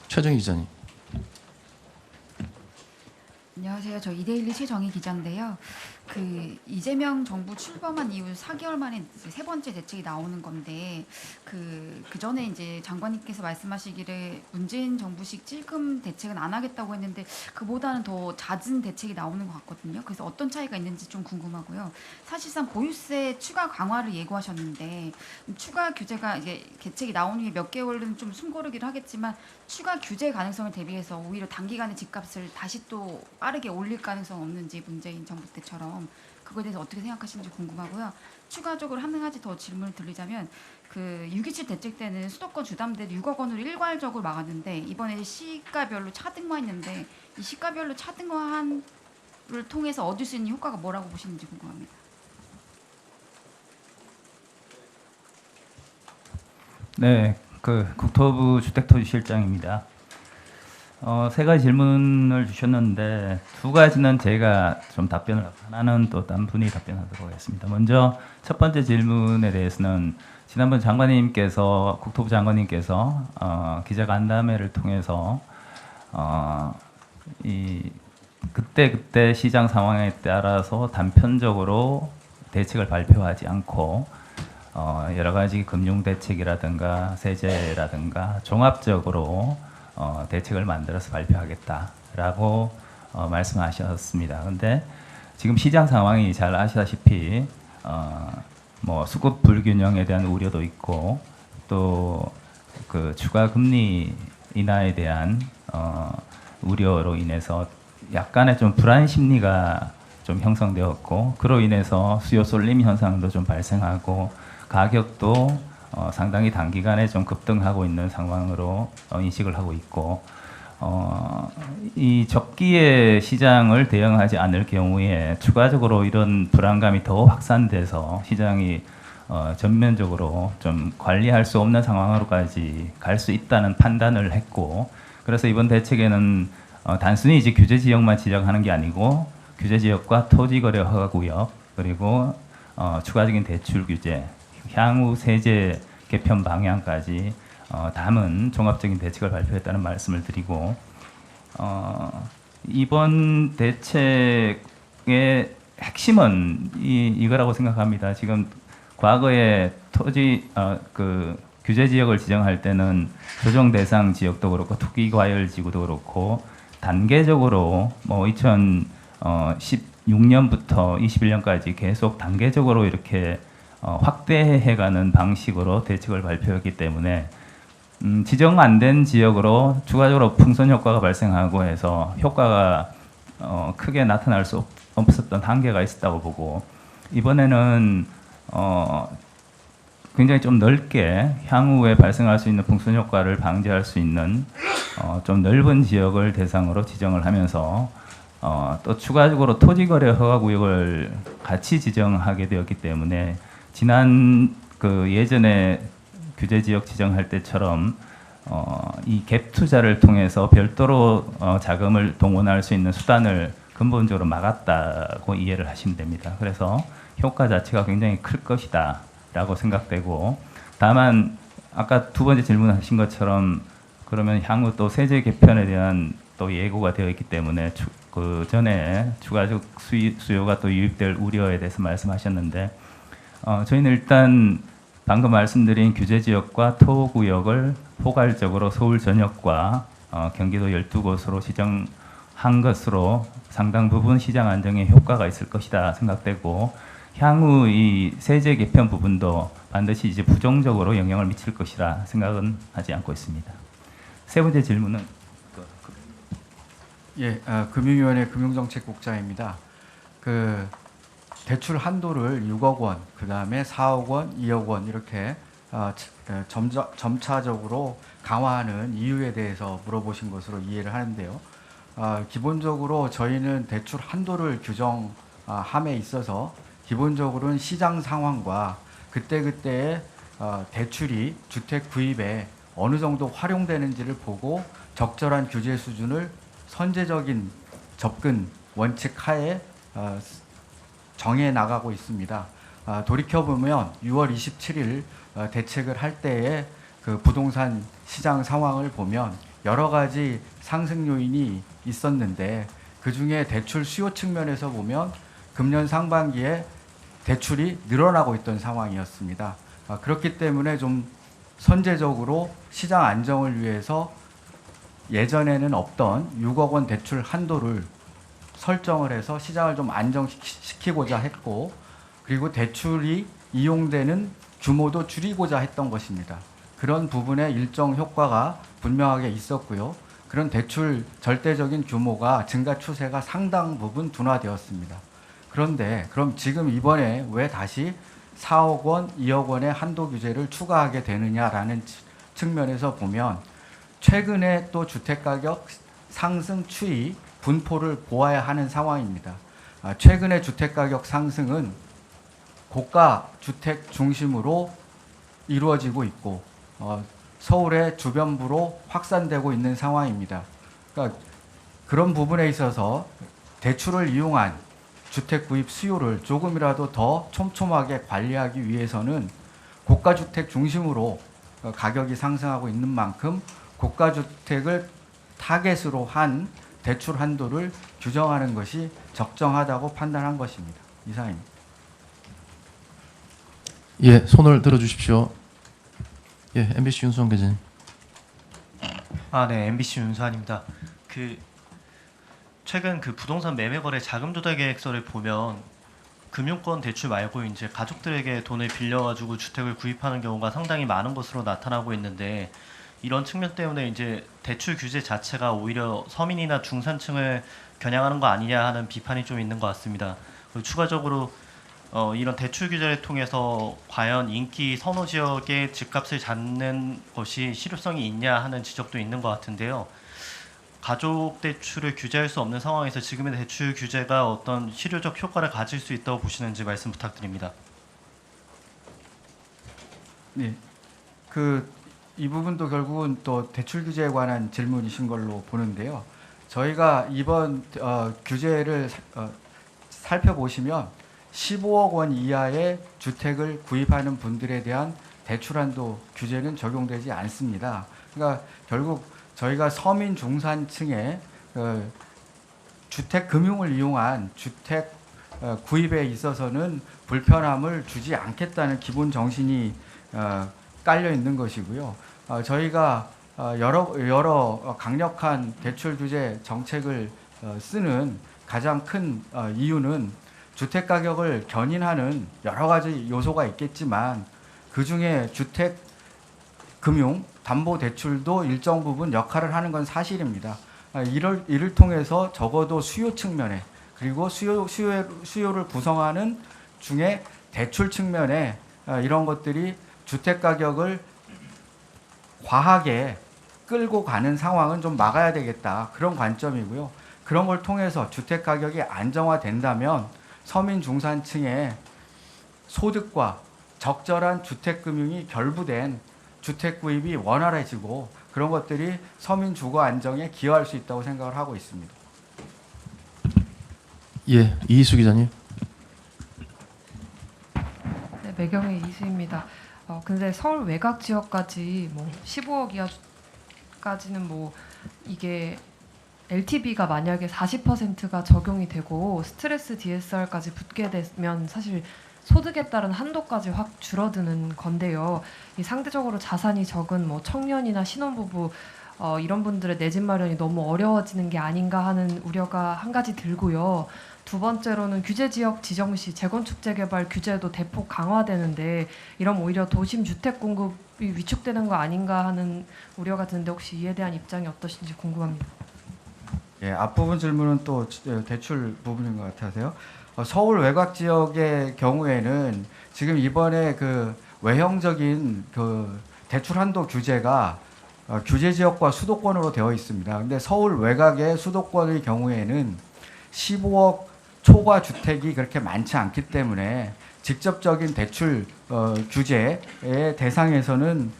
최정희 기자님. 안녕하세요. 저 이데일리 최정희 기자인데요. 이재명 정부 출범한 이후 4개월 만에 이제 세 번째 대책이 나오는 건데 그 전에 이제 장관님께서 말씀하시기를 문재인 정부식 찔끔 대책은 안 하겠다고 했는데 그보다는 더 잦은 대책이 나오는 것 같거든요. 그래서 어떤 차이가 있는지 좀 궁금하고요. 사실상 보유세 추가 강화를 예고하셨는데 추가 규제가 이제 대책이 나온 후에 몇 개월은 좀 숨고르기를 하겠지만 추가 규제 가능성을 대비해서 오히려 단기간에 집값을 다시 또 빠르게 올릴 가능성 없는지 문재인 정부 때처럼 그거에 대해서 어떻게 생각하시는지 궁금하고요. 추가적으로 한 가지 더 질문을 드리자면 6.27 대책 때는 수도권 주담대를 6억 원으로 일괄적으로 막았는데 이번에 시가별로 차등화했는데 이 시가별로 차등화를 통해서 얻을 수 있는 효과가 뭐라고 보시는지 궁금합니다. 네, 국토부 주택토지실장입니다. 세 가지 질문을 주셨는데 두 가지는 제가 좀 답변을 하고 하나는 또 다른 분이 답변하도록 하겠습니다. 먼저 첫 번째 질문에 대해서는 지난번 장관님께서 국토부 장관님께서 기자간담회를 통해서 이 그때 시장 상황에 따라서 단편적으로 대책을 발표하지 않고 여러 가지 금융 대책이라든가 세제라든가 종합적으로 대책을 만들어서 발표하겠다라고 말씀하셨습니다. 그런데 지금 시장 상황이 잘 아시다시피 뭐 수급 불균형에 대한 우려도 있고 또 그 추가 금리 인하에 대한 우려로 인해서 약간의 좀 불안 심리가 좀 형성되었고 그로 인해서 수요 쏠림 현상도 좀 발생하고 가격도 상당히 단기간에 좀 급등하고 있는 상황으로 인식을 하고 있고 이 적기의 시장을 대응하지 않을 경우에 추가적으로 이런 불안감이 더 확산돼서 시장이 전면적으로 좀 관리할 수 없는 상황으로까지 갈 수 있다는 판단을 했고 그래서 이번 대책에는 단순히 이제 규제 지역만 지적하는 게 아니고 규제 지역과 토지 거래 허가 구역 그리고 추가적인 대출 규제 향후 세제 개편 방향까지 담은 종합적인 대책을 발표했다는 말씀을 드리고 이번 대책의 핵심은 이거라고 생각합니다. 지금 과거에 토지 규제 지역을 지정할 때는 조정 대상 지역도 그렇고 투기 과열 지구도 그렇고 단계적으로 뭐 2016년부터 21년까지 계속 단계적으로 이렇게 확대해가는 방식으로 대책을 발표했기 때문에 지정 안 된 지역으로 추가적으로 풍선 효과가 발생하고 해서 효과가 크게 나타날 수 없었던 한계가 있었다고 보고 이번에는 굉장히 좀 넓게 향후에 발생할 수 있는 풍선 효과를 방지할 수 있는 좀 넓은 지역을 대상으로 지정을 하면서 또 추가적으로 토지거래 허가구역을 같이 지정하게 되었기 때문에 지난 예전에 규제지역 지정할 때처럼 이 갭 투자를 통해서 별도로 자금을 동원할 수 있는 수단을 근본적으로 막았다고 이해를 하시면 됩니다. 그래서 효과 자체가 굉장히 클 것이다 라고 생각되고 다만 아까 두 번째 질문하신 것처럼 그러면 향후 또 세제 개편에 대한 또 예고가 되어 있기 때문에 그 전에 추가적 수요가 또 유입될 우려에 대해서 말씀하셨는데 저희는 일단 방금 말씀드린 규제 지역과 토구역을 포괄적으로 서울 전역과 경기도 12곳으로 지정한 것으로 상당 부분 시장 안정에 효과가 있을 것이다 생각되고 향후 이 세제 개편 부분도 반드시 이제 부정적으로 영향을 미칠 것이라 생각은 하지 않고 있습니다. 세 번째 질문은 금융위원회 금융정책국장입니다. 대출 한도를 6억 원, 그 다음에 4억 원, 2억 원 이렇게 점차적으로 강화하는 이유에 대해서 물어보신 것으로 이해를 하는데요. 기본적으로 저희는 대출 한도를 규정함에 있어서 기본적으로는 시장 상황과 그때그때의 대출이 주택 구입에 어느 정도 활용되는지를 보고 적절한 규제 수준을 선제적인 접근 원칙 하에 정해 나가고 있습니다. 돌이켜보면 6월 27일 대책을 할 때의 그 부동산 시장 상황을 보면 여러 가지 상승 요인이 있었는데 그중에 대출 수요 측면에서 보면 금년 상반기에 대출이 늘어나고 있던 상황이었습니다. 그렇기 때문에 좀 선제적으로 시장 안정을 위해서 예전에는 없던 6억 원 대출 한도를 설정을 해서 시장을 좀 안정시키고자 했고, 그리고 대출이 이용되는 규모도 줄이고자 했던 것입니다. 그런 부분에 일정 효과가 분명하게 있었고요. 그런 대출 절대적인 규모가 증가 추세가 상당 부분 둔화되었습니다. 그런데 그럼 지금 이번에 왜 다시 4억 원, 2억 원의 한도 규제를 추가하게 되느냐라는 측면에서 보면 최근에 또 주택가격 상승 추이 분포를 보아야 하는 상황입니다. 최근의 주택가격 상승은 고가 주택 중심으로 이루어지고 있고 서울의 주변부로 확산되고 있는 상황입니다. 그러니까 그런 부분에 있어서 대출을 이용한 주택 구입 수요를 조금이라도 더 촘촘하게 관리하기 위해서는 고가 주택 중심으로 가격이 상승하고 있는 만큼 고가 주택을 타겟으로 한 대출 한도를 규정하는 것이 적정하다고 판단한 것입니다. 이상입니다. 예, 손을 들어 주십시오. 예, MBC 윤수원 기자님. 네, MBC 윤수환입니다. 최근 부동산 매매 거래 자금 조달 계획서를 보면 금융권 대출 말고 이제 가족들에게 돈을 빌려가지고 주택을 구입하는 경우가 상당히 많은 것으로 나타나고 있는데, 이런 측면 때문에 이제 대출 규제 자체가 오히려 서민이나 중산층을 겨냥하는 거 아니냐 하는 비판이 좀 있는 것 같습니다. 그리고 추가적으로 이런 대출 규제를 통해서 과연 인기 선호 지역의 집값을 잡는 것이 실효성이 있냐 하는 지적도 있는 것 같은데요. 가족 대출을 규제할 수 없는 상황에서 지금의 대출 규제가 어떤 실효적 효과를 가질 수 있다고 보시는지 말씀 부탁드립니다. 네, 이 부분도 결국은 또 대출 규제에 관한 질문이신 걸로 보는데요. 저희가 이번 규제를 살펴보시면 15억 원 이하의 주택을 구입하는 분들에 대한 대출 한도 규제는 적용되지 않습니다. 그러니까 결국 저희가 서민 중산층의 주택 금융을 이용한 주택 구입에 있어서는 불편함을 주지 않겠다는 기본 정신이 깔려 있는 것이고요. 저희가 여러 강력한 대출 규제 정책을 쓰는 가장 큰 이유는 주택 가격을 견인하는 여러 가지 요소가 있겠지만 그 중에 주택 금융 담보 대출도 일정 부분 역할을 하는 건 사실입니다. 이를 통해서 적어도 수요 측면에, 그리고 수요를 구성하는 중에 대출 측면에 이런 것들이 주택 가격을 과하게 끌고 가는 상황은 좀 막아야 되겠다, 그런 관점이고요. 그런 걸 통해서 주택 가격이 안정화된다면 서민 중산층의 소득과 적절한 주택 금융이 결부된 주택 구입이 원활해지고 그런 것들이 서민 주거 안정에 기여할 수 있다고 생각을 하고 있습니다. 예, 이희수 기자님. 네, 매경의 이수입니다. 근데 서울 외곽 지역까지 15억 이하까지는 이게 LTV가 만약에 40%가 적용이 되고 스트레스 DSR까지 붙게 되면 사실 소득에 따른 한도까지 확 줄어드는 건데요. 이 상대적으로 자산이 적은 청년이나 신혼부부 이런 분들의 내 집 마련이 너무 어려워지는 게 아닌가 하는 우려가 한 가지 들고요. 두 번째로는 규제 지역 지정 시 재건축 재개발 규제도 대폭 강화되는데 이러면 오히려 도심 주택 공급이 위축되는 거 아닌가 하는 우려가 드는데 혹시 이에 대한 입장이 어떠신지 궁금합니다. 예, 앞부분 질문은 또 대출 부분인 것 같아서요. 서울 외곽 지역의 경우에는 지금 이번에 외형적인 대출 한도 규제가 규제 지역과 수도권으로 되어 있습니다. 근데 서울 외곽의 수도권의 경우에는 15억 초과 주택이 그렇게 많지 않기 때문에 직접적인 대출 규제의 대상에서는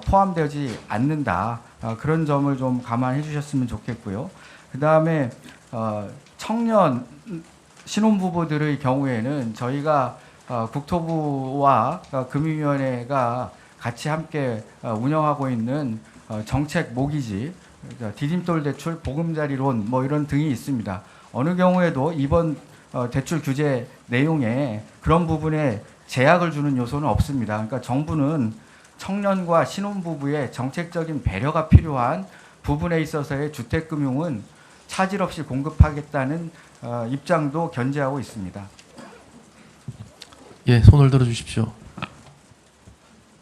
포함되지 않는다. 그런 점을 좀 감안해 주셨으면 좋겠고요. 그 다음에 청년 신혼부부들의 경우에는 저희가 국토부와 금융위원회가 같이 함께 운영하고 있는 정책 모기지 디딤돌 대출, 보금자리론 뭐 이런 등이 있습니다. 어느 경우에도 이번 대출 규제 내용에 그런 부분에 제약을 주는 요소는 없습니다. 그러니까 정부는 청년과 신혼부부의 정책적인 배려가 필요한 부분에 있어서의 주택금융은 차질 없이 공급하겠다는 입장도 견지하고 있습니다. 예, 손을 들어주십시오.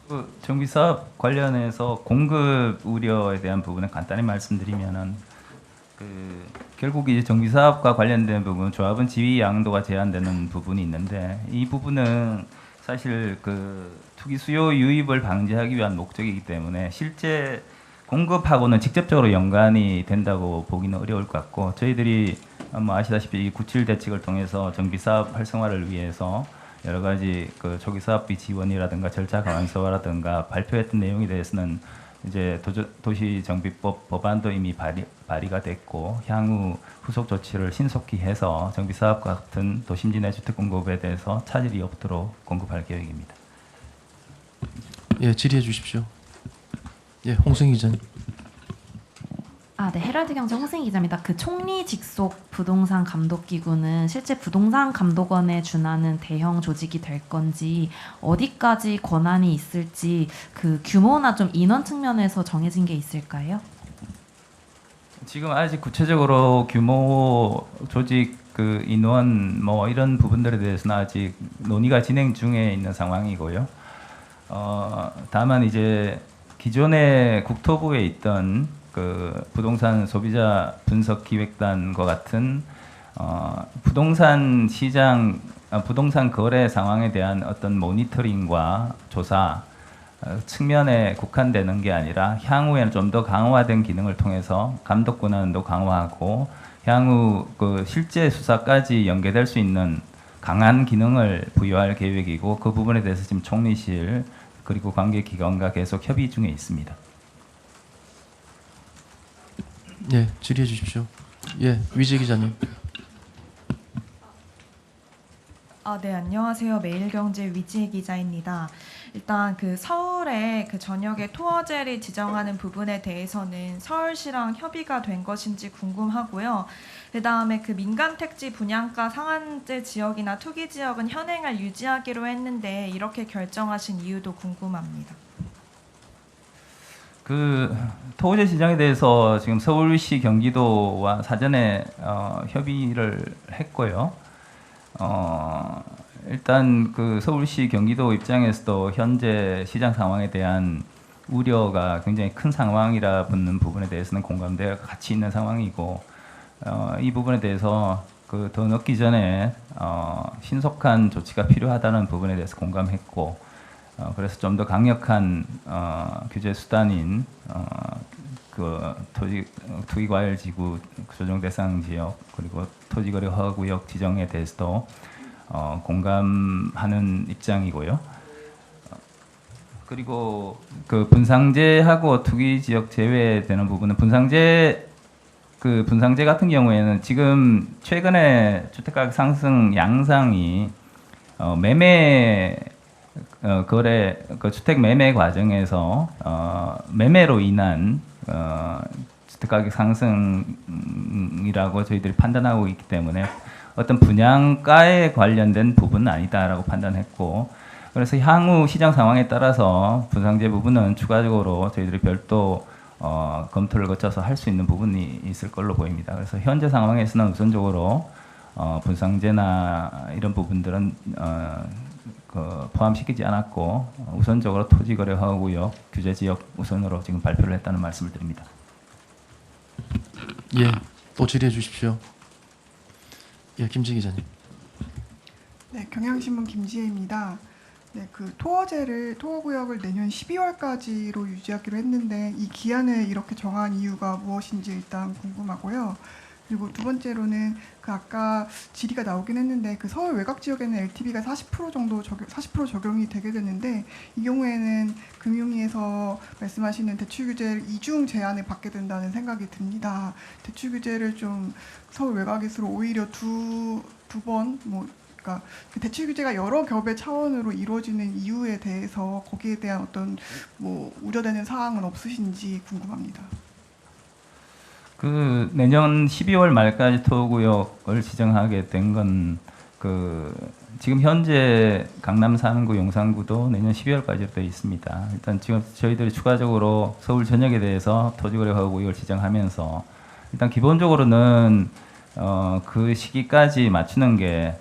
그 정비 사업 관련해서 공급 우려에 대한 부분은 간단히 말씀드리면은 결국 이제 정비 사업과 관련된 부분, 조합은 지위 양도가 제한되는 부분이 있는데 이 부분은 사실 투기 수요 유입을 방지하기 위한 목적이기 때문에 실제 공급하고는 직접적으로 연관이 된다고 보기는 어려울 것 같고 저희들이 아시다시피 이 97 대책을 통해서 정비 사업 활성화를 위해서 여러 가지 초기 사업비 지원이라든가 절차 간소화라든가 발표했던 내용에 대해서는 이제 도시정비법 법안도 이미 발의가 됐고 향후 후속 조치를 신속히 해서 정비 사업과 같은 도심지 내 주택 공급에 대해서 차질이 없도록 공급할 계획입니다. 예, 질의해 주십시오. 예, 홍승희 기자님. 네, 헤럴드 경제 홍승희 기자입니다. 그 총리 직속 부동산 감독 기구는 실제 부동산 감독원에 준하는 대형 조직이 될 건지 어디까지 권한이 있을지 그 규모나 좀 인원 측면에서 정해진 게 있을까요? 지금 아직 구체적으로 규모, 조직, 인원 뭐 이런 부분들에 대해서는 아직 논의가 진행 중에 있는 상황이고요. 다만 이제 기존에 국토부에 있던 부동산 소비자 분석 기획단과 같은 부동산 시장, 부동산 거래 상황에 대한 어떤 모니터링과 조사 측면에 국한되는 게 아니라 향후에는 좀 더 강화된 기능을 통해서 감독 권한도 강화하고 향후 실제 수사까지 연계될 수 있는 강한 기능을 부여할 계획이고 그 부분에 대해서 지금 총리실 그리고 관계기관과 계속 협의 중에 있습니다. 예, 질의해 주십시오. 예, 위재 기자님. 네, 안녕하세요. 매일경제 위지혜 기자입니다. 일단 서울에 전역에 토어젤이 지정하는 부분에 대해서는 서울시랑 협의가 된 것인지 궁금하고요. 그다음에 민간 택지 분양가 상한제 지역이나 투기 지역은 현행을 유지하기로 했는데 이렇게 결정하신 이유도 궁금합니다. 토지 지정에 대해서 지금 서울시 경기도와 사전에 협의를 했고요. 일단 서울시 경기도 입장에서도 현재 시장 상황에 대한 우려가 굉장히 큰 상황이라 붙는 부분에 대해서는 공감대가 같이 있는 상황이고 이 부분에 대해서 더 늦기 전에 신속한 조치가 필요하다는 부분에 대해서 공감했고 그래서 좀 더 강력한 규제 수단인 투기과열지구 조정 대상 지역 그리고 토지거래 허가구역 지정에 대해서도 공감하는 입장이고요. 그리고 분상제하고 투기 지역 제외되는 부분은 분상제 같은 경우에는 지금 최근에 주택가격 상승 양상이 매매 거래 주택 매매 과정에서 매매로 인한 주택가격 상승이라고 저희들이 판단하고 있기 때문에 어떤 분양가에 관련된 부분은 아니다라고 판단했고 그래서 향후 시장 상황에 따라서 분상제 부분은 추가적으로 저희들이 별도 검토를 거쳐서 할 수 있는 부분이 있을 걸로 보입니다. 그래서 현재 상황에서는 우선적으로 분상제나 이런 부분들은 포함시키지 않았고 우선적으로 토지거래 허가구역 규제 지역 우선으로 지금 발표를 했다는 말씀을 드립니다. 예, 또 질의해 주십시오. 예, 김지 기자님. 네, 경향신문 김지혜입니다. 네, 토어구역을 내년 12월까지로 유지하기로 했는데 이 기한을 이렇게 정한 이유가 무엇인지 일단 궁금하고요. 그리고 두 번째로는 아까 질의가 나오긴 했는데 서울 외곽 지역에는 LTV가 40% 적용이 되게 되는데 이 경우에는 금융위에서 말씀하시는 대출 규제를 이중 제한을 받게 된다는 생각이 듭니다. 대출 규제를 좀 서울 외곽일수록 오히려 두 번 그러니까 대출 규제가 여러 겹의 차원으로 이루어지는 이유에 대해서 거기에 대한 어떤 우려되는 사항은 없으신지 궁금합니다. 그 내년 12월 말까지 토구역을 지정하게 된 건 그 지금 현재 강남 3구, 용산구도 내년 12월까지 되어 있습니다. 일단 지금 저희들이 추가적으로 서울 전역에 대해서 토지거래 허가구역을 지정하면서 일단 기본적으로는 그 시기까지 맞추는 게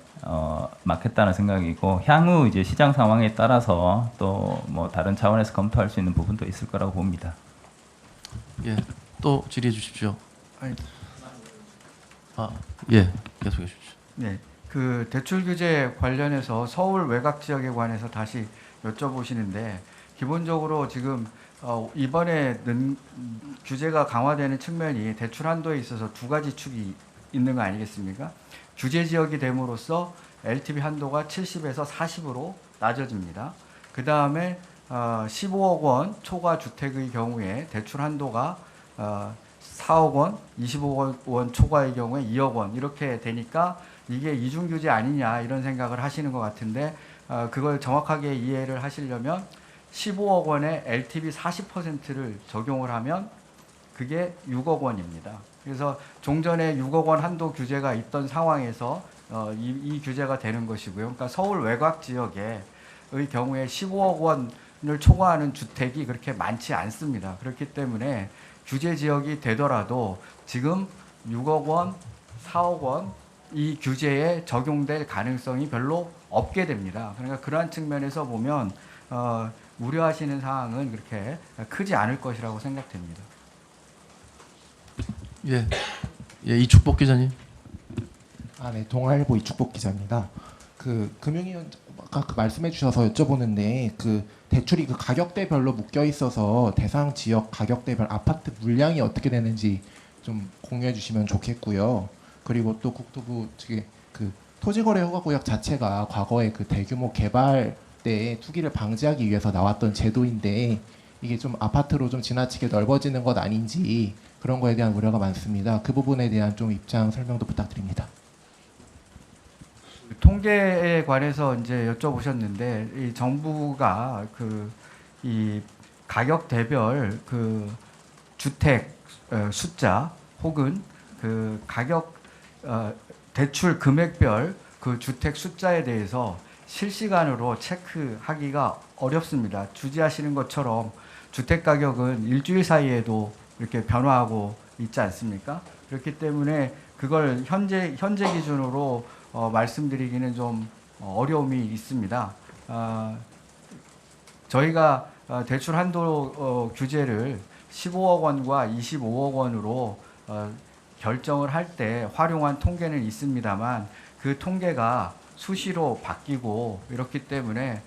맞겠다는 생각이고, 향후 이제 시장 상황에 따라서 또 뭐 다른 차원에서 검토할 수 있는 부분도 있을 거라고 봅니다. 예, 또 질의해 주십시오. 아니, 예, 계속해 주십시오. 네, 그 대출 규제 관련해서 서울 외곽 지역에 관해서 다시 여쭤보시는데, 기본적으로 지금 이번에 규제가 강화되는 측면이 대출 한도에 있어서 두 가지 축이 있는 거 아니겠습니까? 규제 지역이 됨으로써 LTV 한도가 70에서 40으로 낮아집니다. 그 다음에 15억 원 초과 주택의 경우에 대출 한도가 4억 원, 25억 원 초과의 경우에 2억 원 이렇게 되니까 이게 이중 규제 아니냐 이런 생각을 하시는 것 같은데, 그걸 정확하게 이해를 하시려면 15억 원에 LTV 40%를 적용을 하면 그게 6억 원입니다. 그래서 종전에 6억 원 한도 규제가 있던 상황에서 이 규제가 되는 것이고요. 그러니까 서울 외곽 지역의 경우에 15억 원을 초과하는 주택이 그렇게 많지 않습니다. 그렇기 때문에 규제 지역이 되더라도 지금 6억 원, 4억 원 이 규제에 적용될 가능성이 별로 없게 됩니다. 그러니까 그러한 측면에서 보면 우려하시는 사항은 그렇게 크지 않을 것이라고 생각됩니다. 예, 이축복 기자님. 네, 동아일보 이축복 기자입니다. 그 금융위원 아까 말씀해 주셔서 여쭤보는데, 그 대출이 그 가격대별로 묶여 있어서 대상 지역 가격대별 아파트 물량이 어떻게 되는지 좀 공유해 주시면 좋겠고요. 그리고 또 국토부 측에 그 토지거래 허가구역 자체가 과거에 그 대규모 개발 때 투기를 방지하기 위해서 나왔던 제도인데, 이게 좀 아파트로 좀 지나치게 넓어지는 것 아닌지 그런 거에 대한 우려가 많습니다. 그 부분에 대한 좀 입장 설명도 부탁드립니다. 통계에 관해서 이제 여쭤보셨는데, 이 정부가 이 가격대별 그 주택 숫자 혹은 그 가격 대출 금액별 그 주택 숫자에 대해서 실시간으로 체크하기가 어렵습니다. 주지하시는 것처럼 주택 가격은 일주일 사이에도 이렇게 변화하고 있지 않습니까? 그렇기 때문에 그걸 현재 기준으로 말씀드리기는 좀 어려움이 있습니다. 저희가 대출 한도 규제를 15억 원과 25억 원으로 결정을 할 때 활용한 통계는 있습니다만, 그 통계가 수시로 바뀌고 이렇기 때문에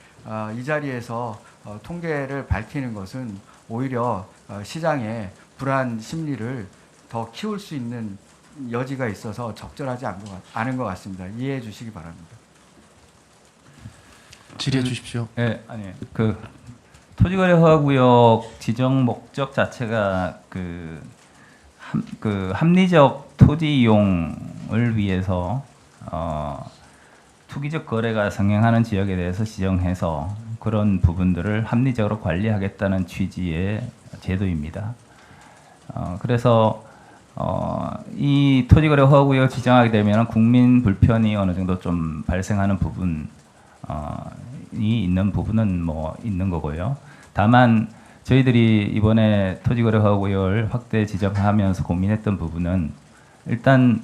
이 자리에서 통계를 밝히는 것은 오히려 시장의 불안 심리를 더 키울 수 있는 여지가 있어서 적절하지 않은 것 같습니다. 이해해 주시기 바랍니다. 질의해 주십시오. 네, 아니 그 토지거래 허가구역 지정 목적 자체가 그 합리적 토지 이용을 위해서 투기적 거래가 성행하는 지역에 대해서 지정해서 그런 부분들을 합리적으로 관리하겠다는 취지의 제도입니다. 그래서 이 토지거래 허가구역을 지정하게 되면 국민 불편이 어느 정도 좀 발생하는 부분이 있는 부분은 뭐 있는 거고요. 다만 저희들이 이번에 토지거래 허가구역을 확대 지정하면서 고민했던 부분은 일단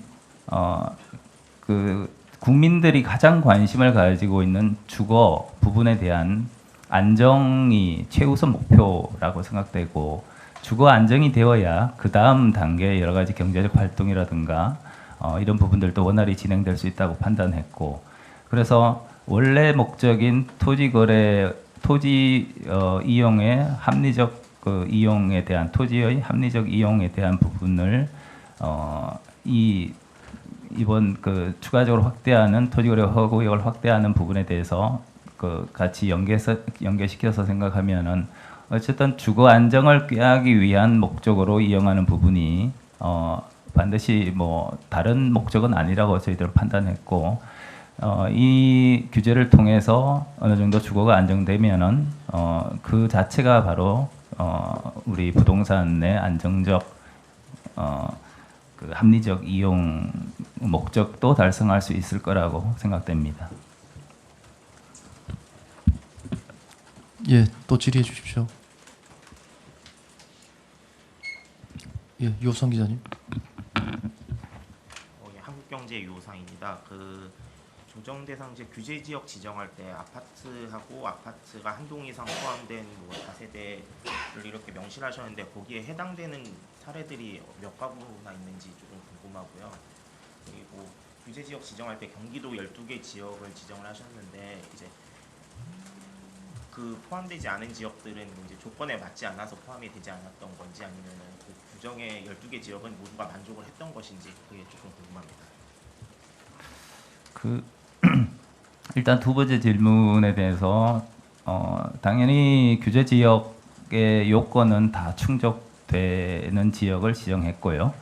그 국민들이 가장 관심을 가지고 있는 주거 부분에 대한 안정이 최우선 목표라고 생각되고, 주거 안정이 되어야 그 다음 단계 여러 가지 경제적 활동이라든가 이런 부분들도 원활히 진행될 수 있다고 판단했고, 그래서 원래 목적인 토지 이용의 합리적 그 이용에 대한 토지의 합리적 이용에 대한 부분을 이번 그 추가적으로 확대하는 토지거래 허가구역을 확대하는 부분에 대해서 그 같이 연계시켜서 생각하면은 어쨌든 주거 안정을 꾀하기 위한 목적으로 이용하는 부분이 반드시 뭐 다른 목적은 아니라고 저희들 판단했고, 이 규제를 통해서 어느 정도 주거가 안정되면은 그 자체가 바로 우리 부동산의 안정적 그 합리적 이용 목적도 달성할 수 있을 거라고 생각됩니다. 예, 또 질의해 주십시오. 예, 유호성 기자님. 예, 한국경제 유호상입니다. 그 조정 대상지 규제 지역 지정할 때 아파트하고 아파트가 한 동 이상 포함된 뭐 다세대를 이렇게 명시하셨는데 거기에 해당되는 사례들이 몇 가구나 있는지 조금 궁금하고요. 그리고 규제 지역 지정할 때 경기도 12개 지역을 지정을 하셨는데 이제 그 포함되지 않은 지역들은 이제 조건에 맞지 않아서 포함이 되지 않았던 건지 아니면은 그 규정의 12개 지역은 모두가 만족을 했던 것인지 그게 조금 궁금합니다. 그 일단 두 번째 질문에 대해서 당연히 규제 지역의 요건은 다 충족되는 지역을 지정했고요.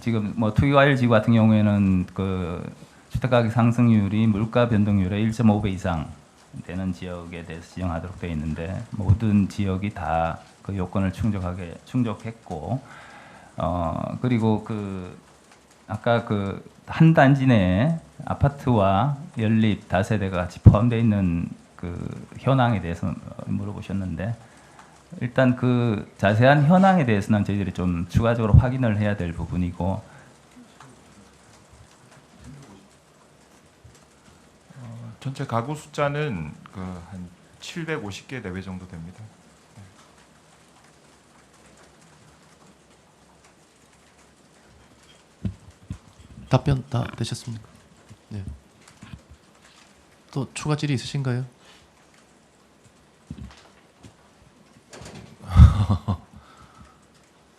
지금 뭐 투기과열지구 같은 경우에는 그 주택가격 상승률이 물가 변동률의 1.5배 이상 되는 지역에 대해서 지정하도록 되어 있는데 모든 지역이 다 그 요건을 충족했고 그리고 그 아까 그 한 단지 내에 아파트와 연립 다세대가 같이 포함되어 있는 그 현황에 대해서 물어보셨는데 일단 그 자세한 현황에 대해서는 저희들이 좀 추가적으로 확인을 해야 될 부분이고 전체 가구 숫자는 그 한 750개 내외 정도 됩니다. 답변 다 되셨습니까? 네. 또 추가 질의 있으신가요?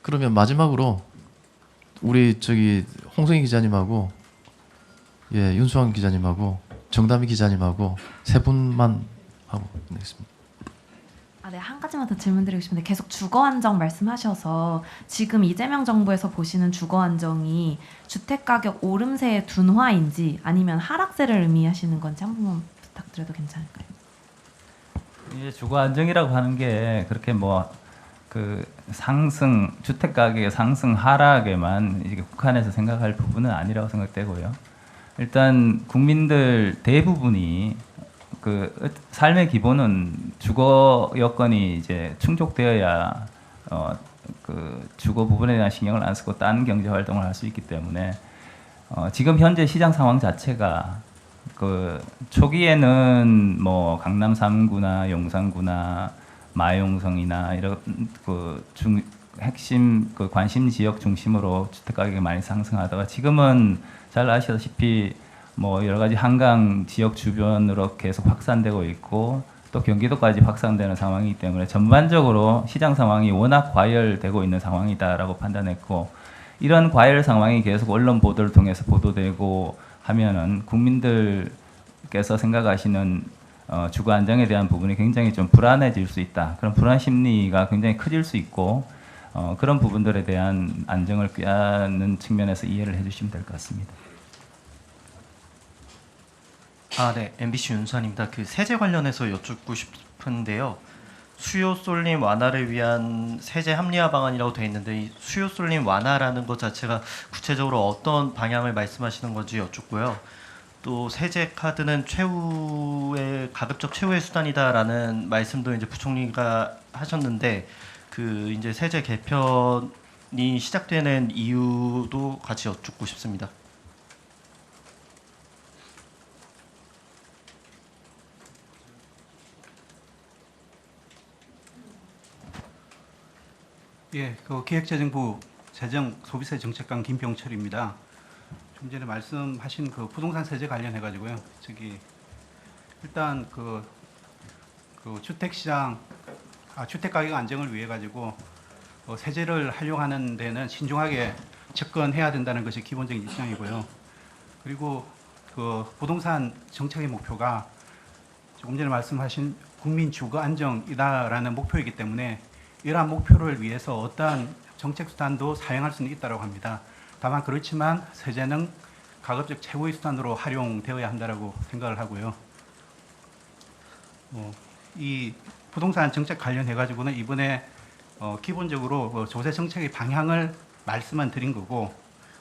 그러면 마지막으로 우리 저기 홍성희 기자님하고 예 윤수환 기자님하고 정담희 기자님하고 세 분만 하고 끝내겠습니다. 네, 한 가지만 더 질문드리고 싶은데 계속 주거 안정 말씀하셔서 지금 이재명 정부에서 보시는 주거 안정이 주택 가격 오름세의 둔화인지 아니면 하락세를 의미하시는 건지 한 번만 부탁드려도 괜찮을까요? 이제 주거 안정이라고 하는 게 그렇게 뭐 그 상승 주택 가격의 상승 하락에만 이게 국한해서 생각할 부분은 아니라고 생각되고요. 일단 국민들 대부분이 그 삶의 기본은 주거 여건이 이제 충족되어야 그 주거 부분에 대한 신경을 안 쓰고 딴 경제 활동을 할 수 있기 때문에 지금 현재 시장 상황 자체가 그 초기에는 뭐 강남 3구나 용산구나 마용성이나 이런 그 핵심 그 관심 지역 중심으로 주택 가격이 많이 상승하다가 지금은 잘 아시다시피 뭐 여러 가지 한강 지역 주변으로 계속 확산되고 있고 또 경기도까지 확산되는 상황이기 때문에 전반적으로 시장 상황이 워낙 과열되고 있는 상황이다라고 판단했고 이런 과열 상황이 계속 언론 보도를 통해서 보도되고 하면은 국민들께서 생각하시는 주거 안정에 대한 부분이 굉장히 좀 불안해질 수 있다. 그런 불안 심리가 굉장히 커질 수 있고 그런 부분들에 대한 안정을 꾀하는 측면에서 이해를 해주시면 될 것 같습니다. 네, MBC 윤수환입니다. 그 세제 관련해서 여쭙고 싶은데요. 수요 쏠림 완화를 위한 세제 합리화 방안이라고 되어 있는데 이 수요 쏠림 완화라는 것 자체가 구체적으로 어떤 방향을 말씀하시는 건지 여쭙고요. 또 세제 카드는 최후의 가급적 최후의 수단이다라는 말씀도 이제 부총리가 하셨는데 그 이제 세제 개편이 시작되는 이유도 같이 여쭙고 싶습니다. 예, 그 기획재정부 재정 소비세 정책관 김병철입니다. 좀 전에 말씀하신 그 부동산 세제 관련해 가지고요. 저기 일단 그 주택 시장 주택 가격 안정을 위해 가지고 세제를 활용하는 데는 신중하게 접근해야 된다는 것이 기본적인 입장이고요. 그리고 그 부동산 정책의 목표가 조금 전에 말씀하신 국민 주거 안정이다라는 목표이기 때문에 이러한 목표를 위해서 어떠한 정책 수단도 사용할 수는 있다고 합니다. 다만 그렇지만 세제는 가급적 최고의 수단으로 활용되어야 한다고 생각을 하고요. 이 부동산 정책 관련해 가지고는 이번에 기본적으로 조세 정책의 방향을 말씀만 드린 거고,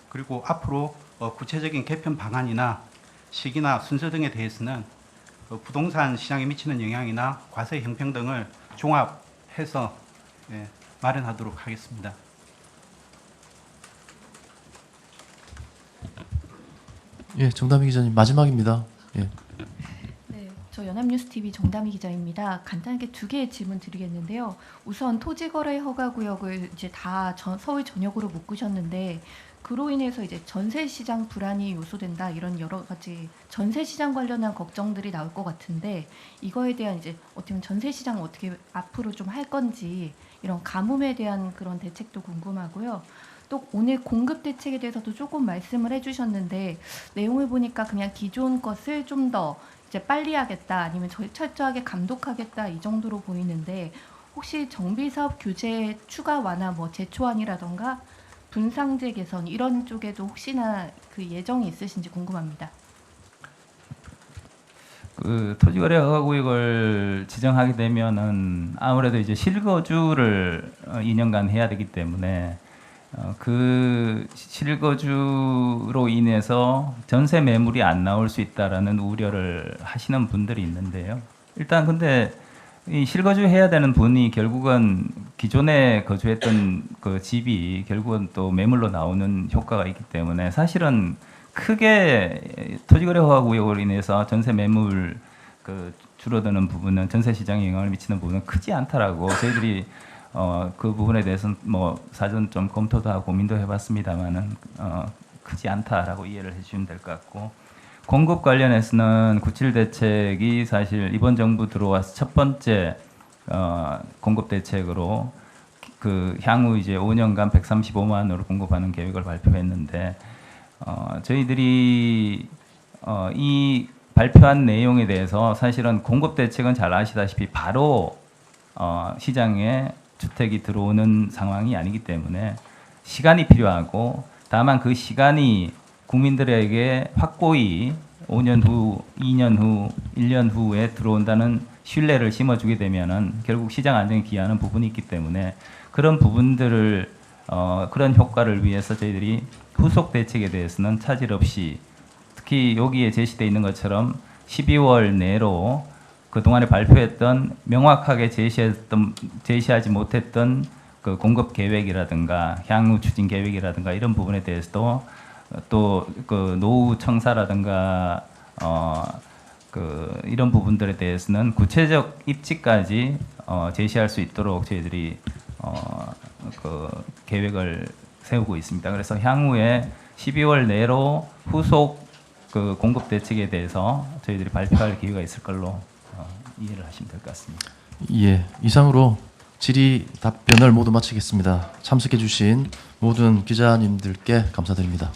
그리고 앞으로 구체적인 개편 방안이나 시기나 순서 등에 대해서는 부동산 시장에 미치는 영향이나 과세 형평 등을 종합해서 마련하도록 하겠습니다. 예, 정다미 기자님 마지막입니다. 예. 네, 저 연합뉴스TV 정다미 기자입니다. 간단하게 두 개의 질문 드리겠는데요. 우선 토지거래 허가구역을 이제 다 서울 전역으로 묶으셨는데 그로 인해서 이제 전세시장 불안이 요소된다 이런 여러 가지 전세시장 관련한 걱정들이 나올 것 같은데 이거에 대한 이제 어떻게 보면 전세시장 어떻게 앞으로 좀 할 건지 이런 가뭄에 대한 그런 대책도 궁금하고요. 또 오늘 공급 대책에 대해서도 조금 말씀을 해주셨는데 내용을 보니까 그냥 기존 것을 좀 더 이제 빨리 하겠다 아니면 철저하게 감독하겠다 이 정도로 보이는데 혹시 정비사업 규제 추가 완화 뭐 제초안이라던가 분상제 개선 이런 쪽에도 혹시나 그 예정이 있으신지 궁금합니다. 그 토지거래 허가구역을 지정하게 되면은 아무래도 이제 실거주를 2년간 해야 되기 때문에 그 실거주로 인해서 전세 매물이 안 나올 수 있다라는 우려를 하시는 분들이 있는데요. 일단 근데 이 실거주 해야 되는 분이 결국은 기존에 거주했던 그 집이 결국은 또 매물로 나오는 효과가 있기 때문에 사실은 크게 토지거래 허가구역으로 인해서 전세 매물 그 줄어드는 부분은 전세 시장에 영향을 미치는 부분은 크지 않다라고 저희들이 그 부분에 대해서는 뭐 사전 좀 검토도 하고 고민도 해봤습니다만은 크지 않다라고 이해를 해주시면 될 것 같고 공급 관련해서는 97 대책이 사실 이번 정부 들어와서 첫 번째 공급 대책으로 그 향후 이제 5년간 135만 원으로 공급하는 계획을 발표했는데 저희들이 이 발표한 내용에 대해서 사실은 공급 대책은 잘 아시다시피 바로 시장에 주택이 들어오는 상황이 아니기 때문에 시간이 필요하고 다만 그 시간이 국민들에게 확고히 5년 후, 2년 후, 1년 후에 들어온다는 신뢰를 심어주게 되면은 결국 시장 안정에 기여하는 부분이 있기 때문에 그런 부분들을 그런 효과를 위해서 저희들이 후속 대책에 대해서는 차질 없이 특히 여기에 제시되어 있는 것처럼 12월 내로 그동안에 발표했던 명확하게 제시하지 못했던 그 공급 계획이라든가 향후 추진 계획이라든가 이런 부분에 대해서도 또 그 노후 청사라든가 그 이런 부분들에 대해서는 구체적 입지까지 제시할 수 있도록 저희들이 그 계획을 세우고 있습니다. 그래서 향후에 12월 내로 후속 그 공급 대책에 대해서 저희들이 발표할 기회가 있을 걸로 이해를 하시면 될 것 같습니다. 예, 이상으로 질의 답변을 모두 마치겠습니다. 참석해 주신 모든 기자님들께 감사드립니다.